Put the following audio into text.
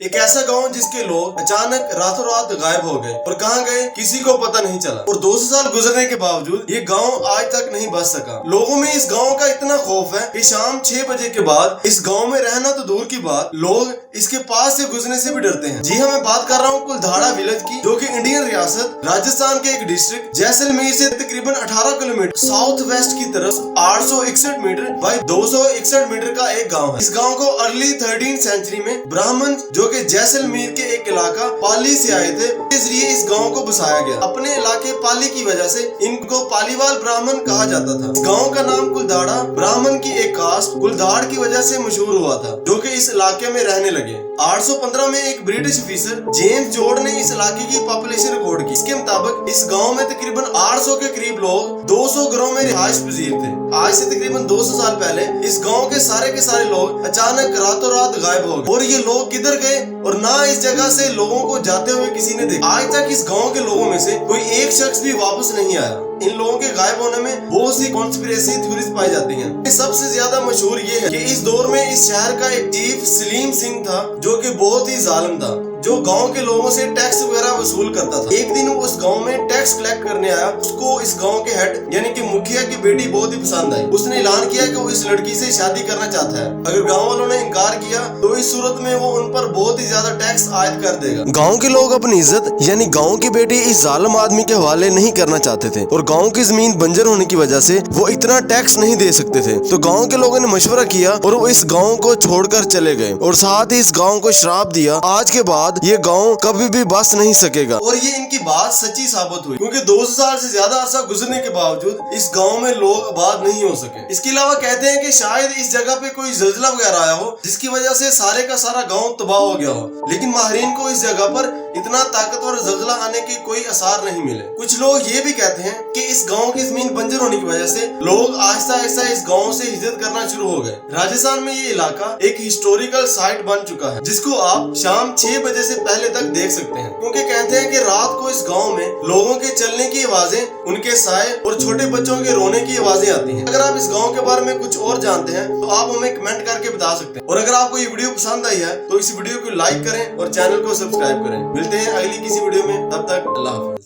एक ऐसा गांव जिसके लोग अचानक रातों रात गायब हो गए और कहां गए किसी को पता नहीं चला। और 200 साल गुजरने के बावजूद ये गांव आज तक नहीं बच सका। लोगों में इस गांव का इतना खौफ है कि शाम 6 बजे के बाद इस गांव में रहना तो दूर की बात, लोग इसके पास से गुजरने से भी डरते हैं। जी हाँ, मैं बात कर रहा हूँ कुलधाड़ा विलेज की, जो कि इंडियन रियासत राजस्थान के एक डिस्ट्रिक्ट जैसलमेर से तकरीबन 18 किलोमीटर साउथ वेस्ट की तरफ 861 मीटर बाई 261 मीटर का एक गाँव है। इस गाँव को अर्ली 13th सेंचुरी में ब्राह्मण जो कि जैसलमेर के एक इलाका पाली से आए थे, इस लिए इस गांव को बसाया गया। अपने इलाके पाली की वजह से इनको पालीवाल ब्राह्मण कहा जाता था। गांव का नाम कुलधाड़ा ब्राह्मण की एक कास्ट कुलधाड़ की वजह से मशहूर हुआ था, जो कि इस इलाके में रहने लगे। 815 में एक ब्रिटिश ऑफिसर जेम्स जॉर्ज ने इस इलाके की पॉपुलेशन रिकॉर्ड की। इसके मुताबिक इस गाँव में तकरीबन 800 के करीब लोग 200 घरों में रिहाइश पजीर थे। आज से तकरीबन 200 साल पहले इस गाँव के सारे लोग अचानक रातों रात गायब हो गए। और ये लोग किधर गए और ना इस जगह से लोगों को जाते हुए किसी ने देखा। आज तक इस गांव के लोगों में से कोई एक शख्स भी वापस नहीं आया। इन लोगों के गायब होने में बहुत सी कॉन्स्पिरेसी थ्योरीज पाई जाती हैं। सबसे ज्यादा मशहूर ये है कि इस दौर में इस शहर का एक चीफ सलीम सिंह था, जो कि बहुत ही जालिम था, जो गांव के लोगों से टैक्स वगैरह वसूल करता था। एक दिन वो उस गांव में टैक्स कलेक्ट करने आया। उसको इस गांव के हेड यानी कि मुखिया की बेटी बहुत ही पसंद आई। उसने ऐलान किया कि वो इस लड़की से शादी करना चाहता है। अगर गांव वालों ने इनकार किया तो इस सूरत में वो उन पर बहुत ही ज्यादा टैक्स आयद कर देगा। गांव के लोग अपनी इज्जत यानी गांव की बेटी इस जालिम आदमी के हवाले नहीं करना चाहते थे और गांव की जमीन बंजर होने की वजह से वो इतना टैक्स नहीं दे सकते थे। तो गांव के लोगों ने मशवरा किया और वो इस गांव को छोड़कर चले गए और साथ ही इस गांव को श्राप दिया, आज के बाद ये गांव कभी भी बस नहीं सकेगा। और ये इनकी बात सच्ची साबित हुई, क्योंकि 200 साल से ज्यादा अरसा गुजरने के बावजूद इस गांव में लोग आबाद नहीं हो सके। इसके अलावा कहते हैं कि शायद इस जगह पे कोई ज़ल्ज़ला वगैरह आया हो, जिसकी वजह से सारे का सारा गांव तबाह हो गया हो। लेकिन माहिरीन को इस जगह पर इतना ताकतवर ज़ल्ज़ला आने के कोई आसार नहीं मिले। कुछ लोग ये भी कहते हैं कि इस गांव की जमीन बंजर होने की वजह से लोग आहिस्ता आहिस्ता इस गांव से हिजरत करना शुरू हो गए। राजस्थान में ये इलाका एक हिस्टोरिकल साइट बन चुका है, जिसको आप शाम 6 बजे से पहले तक देख सकते हैं, क्योंकि कहते हैं कि रात को इस गांव में लोगों के चलने की आवाजें, उनके साए और छोटे बच्चों के रोने की आवाजें आती हैं। अगर आप इस गांव के बारे में कुछ और जानते हैं तो आप हमें कमेंट करके बता सकते हैं। और अगर आपको ये वीडियो पसंद आई है तो इस वीडियो को लाइक करें और चैनल को सब्सक्राइब करें। मिलते हैं अगली किसी वीडियो में, तब तक अल्लाह हाफिज।